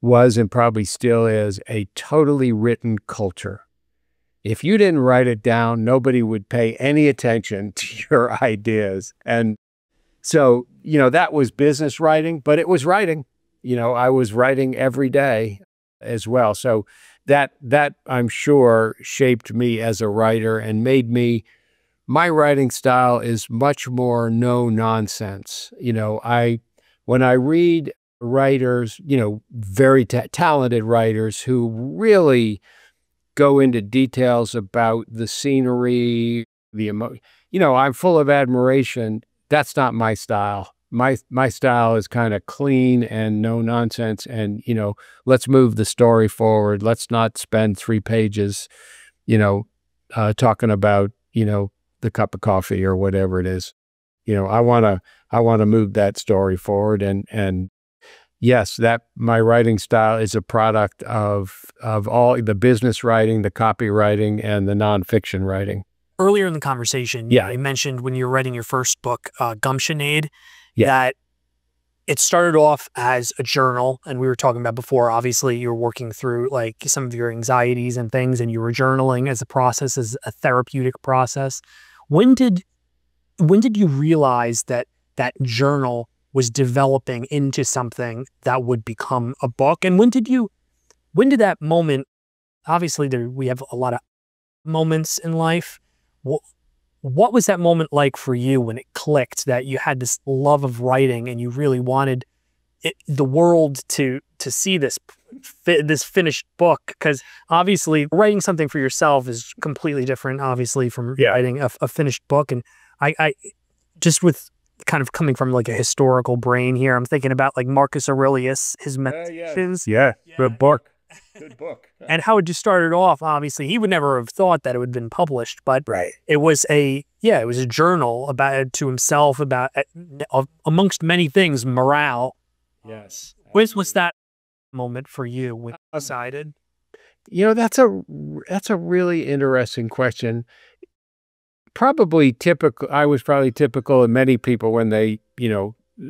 was, and probably still is, a totally written culture. If you didn't write it down, nobody would pay any attention to your ideas. And so, that was business writing, but it was writing. I was writing every day as well. So that I'm sure shaped me as a writer and made my writing style is much more no nonsense. When I read writers, very talented writers who really go into details about the scenery, the emotion, I'm full of admiration. That's not my style. My style is kind of clean and no nonsense, and let's move the story forward. Let's not spend 3 pages, talking about the cup of coffee or whatever it is. I want to move that story forward, and yes, that my writing style is a product of all the business writing, the copywriting, and the nonfiction writing. Earlier in the conversation, you mentioned when you were writing your first book, Gumptionade, that it started off as a journal. And we were talking about before, obviously, you were working through like some of your anxieties and things, and you were journaling as a process, as a therapeutic process. When did you realize that that journal was developing into something that would become a book? And when did that moment, obviously we have a lot of moments in life. What was that moment like for you when it clicked that you had this love of writing and you really wanted the world to see this finished book? Because obviously writing something for yourself is completely different, obviously, from writing a finished book. And I just, with kind of coming from like a historical brain here, I'm thinking about like Marcus Aurelius, his Meditations. Good book. Good book. And how it just started off, obviously, he would never have thought that it would have been published, but it was a journal about to himself, about, amongst many things, morale. Yes. Was that moment for you when you decided? That's a really interesting question. I was probably typical of many people when they,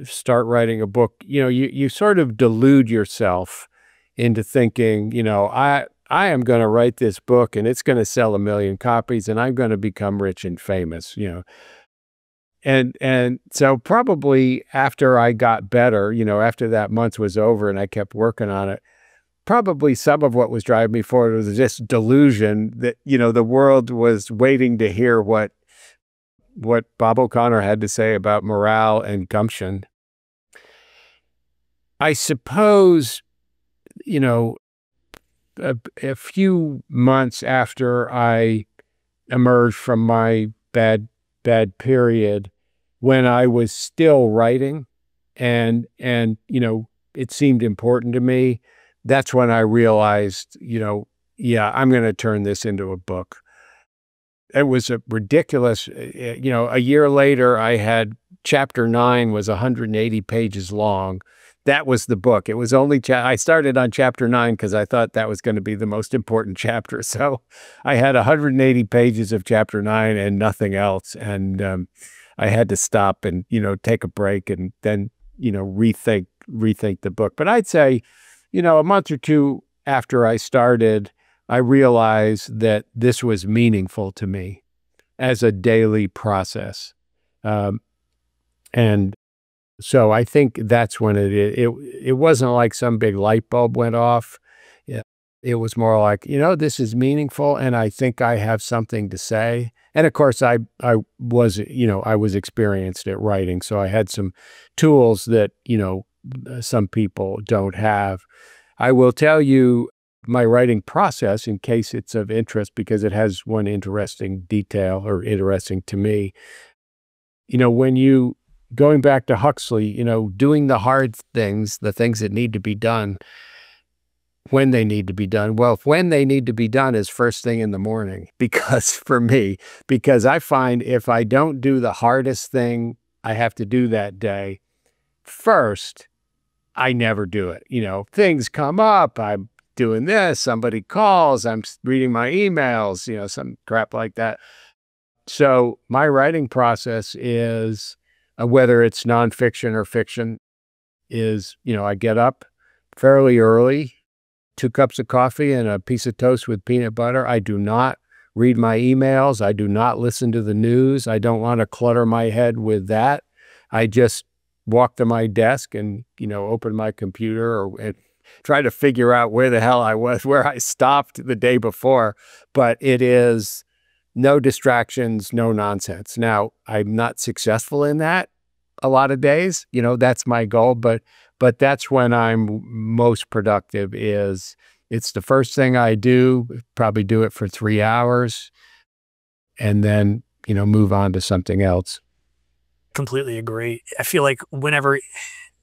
start writing a book, you sort of delude yourself into thinking, I am going to write this book and it's going to sell 1 million copies and I'm going to become rich and famous, And so probably after I got better, after that month was over and I kept working on it, probably some of what was driving me forward was this delusion that, the world was waiting to hear what Bob O'Connor had to say about morale and gumption. I suppose, a few months after I emerged from my bad period, when I was still writing and it seemed important to me, that's when I realized, yeah, I'm going to turn this into a book. It was a ridiculous, a year later, I had chapter 9 was 180 pages long. That was the book. It was only, I started on chapter 9 because I thought that was going to be the most important chapter. So I had 180 pages of chapter 9 and nothing else. And I had to stop and, take a break and then, rethink the book. But I'd say, a month or two after I started, I realized that this was meaningful to me as a daily process. And so I think that's when it wasn't like some big light bulb went off. It was more like, this is meaningful and I think I have something to say. And of course I was experienced at writing. So I had some tools that, some people don't have. I will tell you my writing process in case it's of interest because it has one interesting detail or interesting to me. Going back to Huxley, doing the hard things, the things that need to be done when they need to be done. Well, when they need to be done is first thing in the morning because I find if I don't do the hardest thing I have to do that day first, I never do it. Things come up, I'm doing this, somebody calls, I'm reading my emails, some crap like that. So my writing process is, whether it's nonfiction or fiction, is, I get up fairly early, 2 cups of coffee and a piece of toast with peanut butter. I do not read my emails. I do not listen to the news. I don't want to clutter my head with that. I just walk to my desk and, open my computer and try to figure out where the hell I was, where I stopped the day before. But it is no distractions, no nonsense. Now, I'm not successful in that a lot of days. That's my goal, but that's when I'm most productive. It's the first thing I do, probably do it for 3 hours, and then, move on to something else. Completely agree. I feel like whenever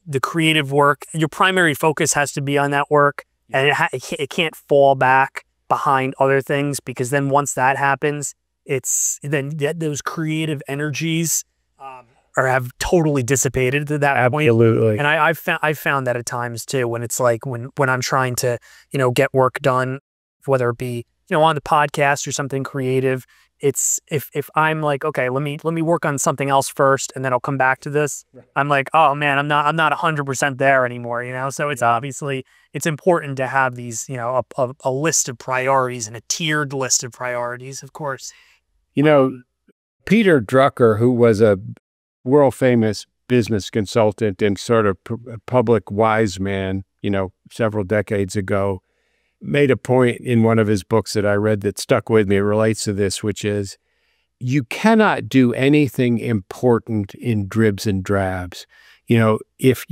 the creative work, your primary focus has to be on that work, and it can't fall back behind other things, because then once that happens, then those creative energies or have totally dissipated to that point. Absolutely. And I've found that at times too, when it's like when I'm trying to, get work done, whether it be, on the podcast or something creative, it's if I'm like, okay, let me work on something else first and then I'll come back to this. Right. I'm like, oh man, I'm not 100% there anymore, So it's obviously, it's important to have these, a list of priorities and a tiered list of priorities, of course. Peter Drucker, who was a world famous business consultant and sort of public wise man, several decades ago, made a point in one of his books that I read that stuck with me. It relates to this, which is, you cannot do anything important in dribs and drabs. If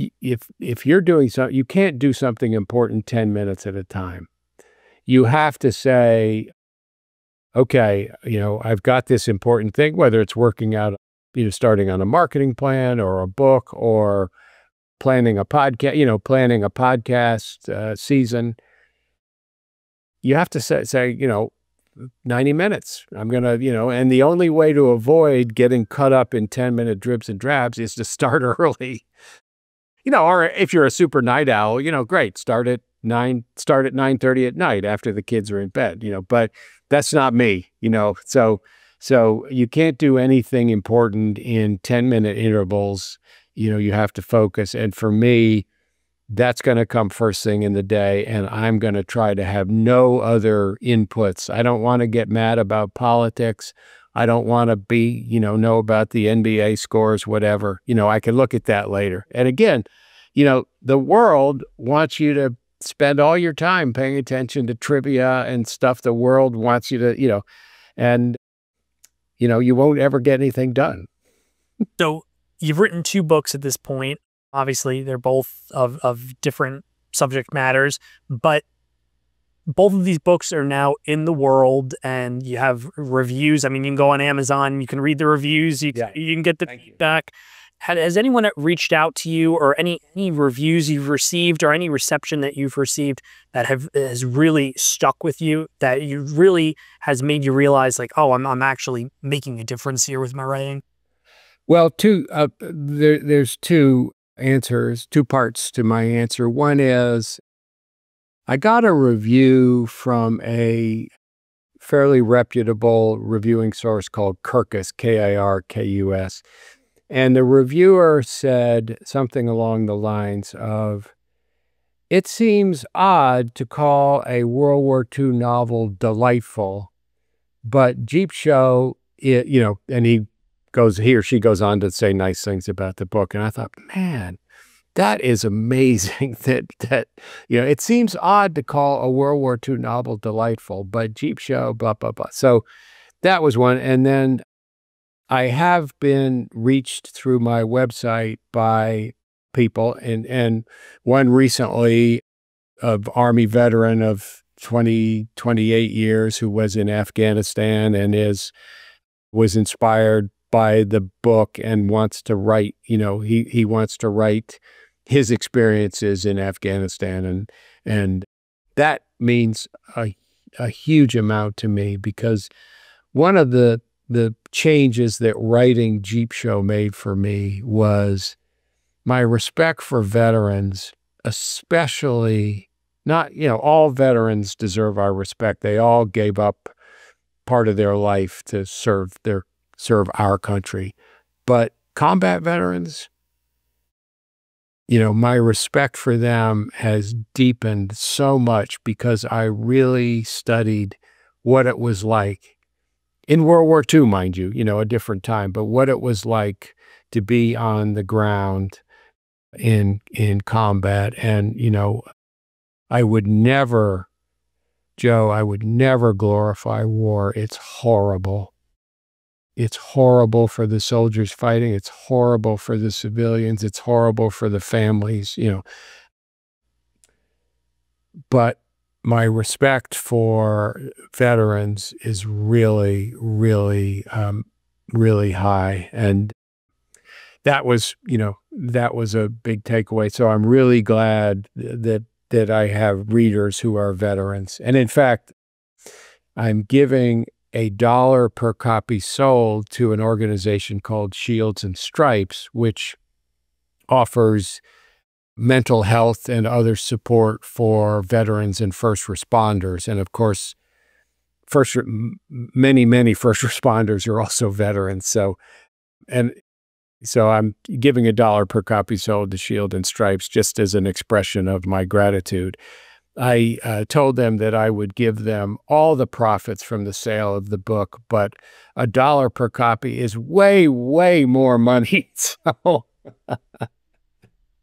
you're doing something, you can't do something important 10 minutes at a time. You have to say, okay, I've got this important thing, whether it's working out, starting on a marketing plan or a book or planning a podcast, planning a podcast season. You have to say, 90 minutes. I'm going to, and the only way to avoid getting cut up in 10-minute dribs and drabs is to start early. Or if you're a super night owl, great, start at 9:30 at night after the kids are in bed, but that's not me, so you can't do anything important in 10-minute intervals. you have to focus. And for me, that's going to come first thing in the day, and I'm going to try to have no other inputs. I don't want to get mad about politics. I don't want to be, know about the NBA scores, whatever. I can look at that later. And again, the world wants you to spend all your time paying attention to trivia and stuff. The world wants you to, and, you won't ever get anything done. So you've written 2 books at this point. Obviously, they're both of different subject matters, but both of these books are now in the world, and you have reviews. I mean, you can go on Amazon, you can read the reviews, you can get the feedback. Has anyone reached out to you, or any reviews you've received, or any reception that you've received that has really stuck with you, that you really has made you realize, like, oh, I'm actually making a difference here with my writing? Well, there's two answers, two parts to my answer. One is I got a review from a fairly reputable reviewing source called Kirkus, Kirkus. And the reviewer said something along the lines of, "It seems odd to call a World War II novel delightful, but Jeep Show, and he or she goes on to say nice things about the book." And I thought, man, that is amazing that it seems odd to call a World War II novel delightful, but Jeep Show, blah, blah, blah. So that was one. And then I have been reached through my website by people, and one recently, of Army veteran of 28 years who was in Afghanistan and was inspired by the book and wants to write, he wants to write his experiences in Afghanistan. And that means a huge amount to me, because one of the changes that writing Jeep Show made for me was my respect for veterans, especially not, all veterans deserve our respect. They all gave up part of their life to serve our country. But combat veterans, my respect for them has deepened so much, because I really studied what it was like in World War II, mind you, a different time, but what it was like to be on the ground in combat. And, I would never, Joe, I would never glorify war. It's horrible. It's horrible for the soldiers fighting. It's horrible for the civilians. It's horrible for the families, But my respect for veterans is really, really, really high. And that was a big takeaway. So I'm really glad that I have readers who are veterans. And in fact, I'm giving $1 per copy sold to an organization called Shields and Stripes, which offers mental health and other support for veterans and first responders. And of course, many first responders are also veterans. So I'm giving $1 per copy sold to Shield and Stripes just as an expression of my gratitude. I told them that I would give them all the profits from the sale of the book, but $1 per copy is way, way more money. So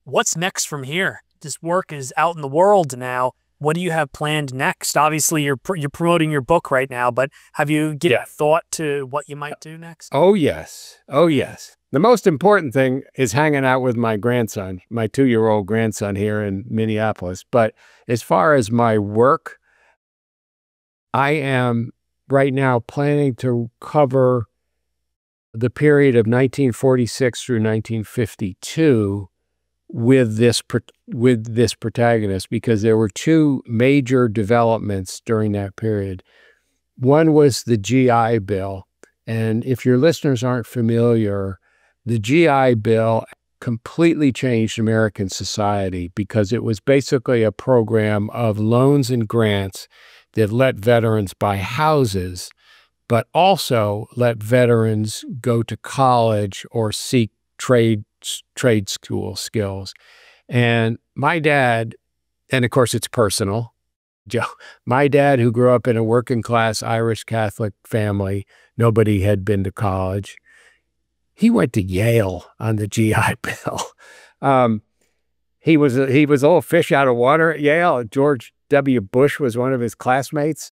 what's next from here? This work is out in the world now. What do you have planned next? Obviously, you're promoting your book right now, but have you given thought to what you might do next? Oh, yes. Oh, yes. The most important thing is hanging out with my grandson, my 2-year-old grandson here in Minneapolis. But as far as my work, I am right now planning to cover the period of 1946 through 1952 with this protagonist, because there were 2 major developments during that period. One was the GI Bill. And if your listeners aren't familiar, the GI Bill completely changed American society, because it was basically a program of loans and grants that let veterans buy houses, but also let veterans go to college or seek trade trade school skills. And my dad, and of course it's personal, Joe, my dad, who grew up in a working class Irish Catholic family, nobody had been to college. He went to Yale on the GI Bill. Um, he was a little fish out of water at Yale. George W. Bush was one of his classmates.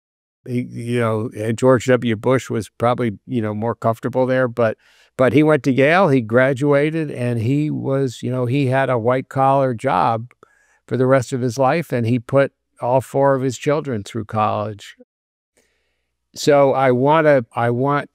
And George W. Bush was probably, more comfortable there, but he went to Yale, he graduated, and he was, he had a white collar job for the rest of his life, and he put all 4 of his children through college. So I want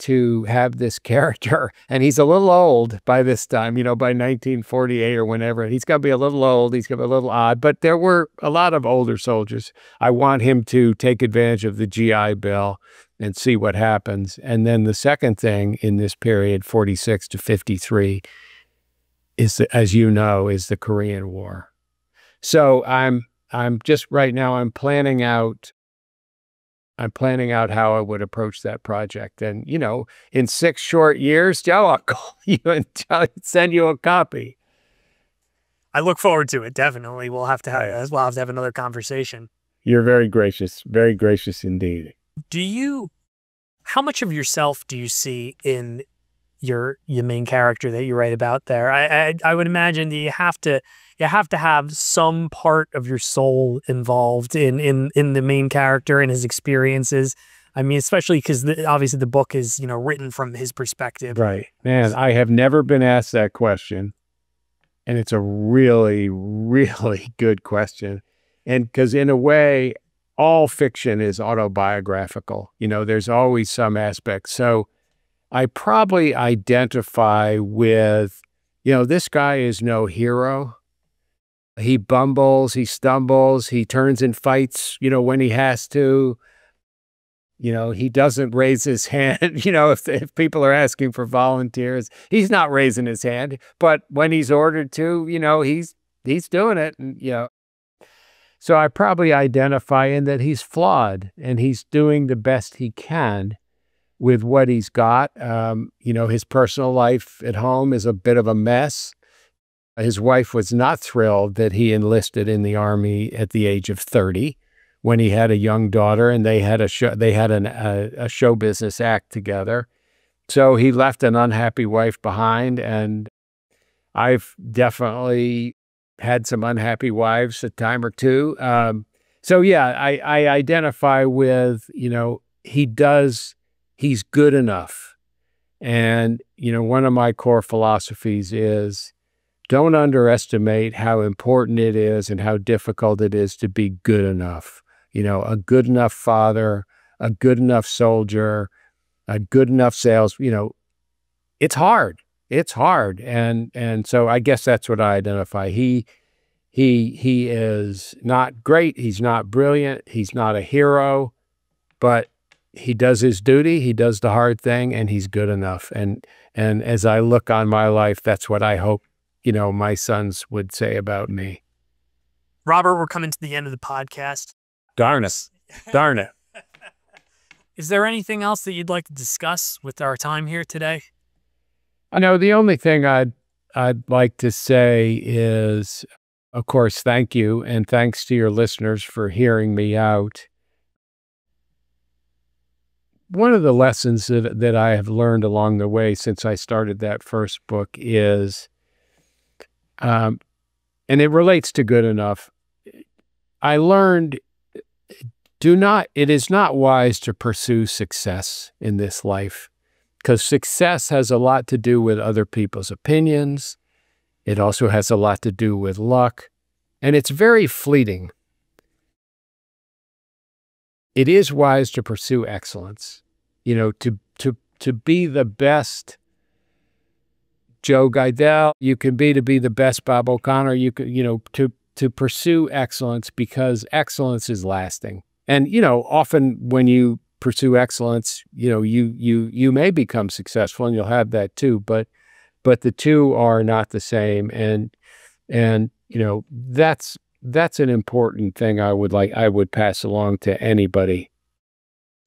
to have this character, and he's a little old by this time, by 1948 or whenever. He's going to be a little old, he's going to be a little odd, but there were a lot of older soldiers. I want him to take advantage of the GI Bill and see what happens. And then the second thing in this period, 46 to 53, is, as you know, is the Korean War. So I'm just right now, I'm planning out how I would approach that project. And, in 6 short years, Joe, I'll call you and send you a copy. I look forward to it. Definitely. We'll have to have another conversation. You're very gracious indeed. How much of yourself do you see in your main character that you write about there? I would imagine that you have to have some part of your soul involved in the main character and his experiences. I mean, especially because obviously the book is, written from his perspective. Right. Man, I have never been asked that question. And it's a really, really good question. And because in a way, all fiction is autobiographical. There's always some aspect. So I probably identify with, this guy is no hero. He bumbles, he stumbles, he turns and fights, when he has to. He doesn't raise his hand. If people are asking for volunteers, he's not raising his hand. But when he's ordered to, he's doing it. And, so I probably identify in that he's flawed and he's doing the best he can with what he's got. His personal life at home is a bit of a mess. His wife was not thrilled that he enlisted in the Army at the age of 30 when he had a young daughter, and they had a show business act together. So he left an unhappy wife behind, and I've definitely had some unhappy wives a time or two. So yeah, I identify with, he's good enough. And, one of my core philosophies is don't underestimate how important it is and how difficult it is to be good enough. A good enough father, a good enough soldier, a good enough sales, it's hard. It's hard. And so I guess that's what I identify. He is not great. He's not brilliant. He's not a hero, but he does his duty. He does the hard thing, and he's good enough. And as I look on my life, that's what I hope, my sons would say about me. Robert, we're coming to the end of the podcast. Darn it. Darn it. Is there anything else that you'd like to discuss with our time here today? I know the only thing I'd like to say is, of course, thank you, and thanks to your listeners for hearing me out. One of the lessons that I have learned along the way since I started that first book is, and it relates to good enough, I learned it is not wise to pursue success in this life, because success has a lot to do with other people's opinions. It also has a lot to do with luck, and it's very fleeting. It is wise to pursue excellence, to be the best Joe Guidel, you can to be the best Bob O'Connor, to pursue excellence, because excellence is lasting. And, often when you pursue excellence, you may become successful, and you'll have that too, but the two are not the same. And that's an important thing I would pass along to anybody.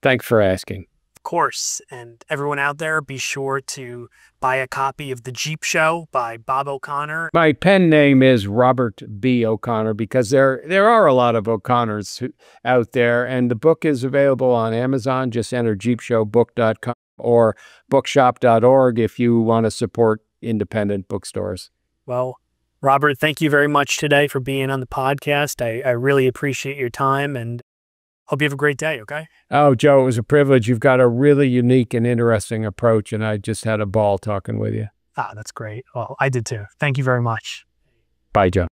Thanks for asking. Of course. And everyone out there, be sure to buy a copy of The Jeep Show by Bob O'Connor. My pen name is Robert B. O'Connor because there are a lot of O'Connors out there, and the book is available on Amazon. Just enter jeepshowbook.com or bookshop.org if you want to support independent bookstores. Well, Robert, thank you very much today for being on the podcast. I really appreciate your time and hope you have a great day, okay? Oh, Joe, it was a privilege. You've got a really unique and interesting approach, and I just had a ball talking with you. Ah, that's great. Well, I did too. Thank you very much. Bye, Joe.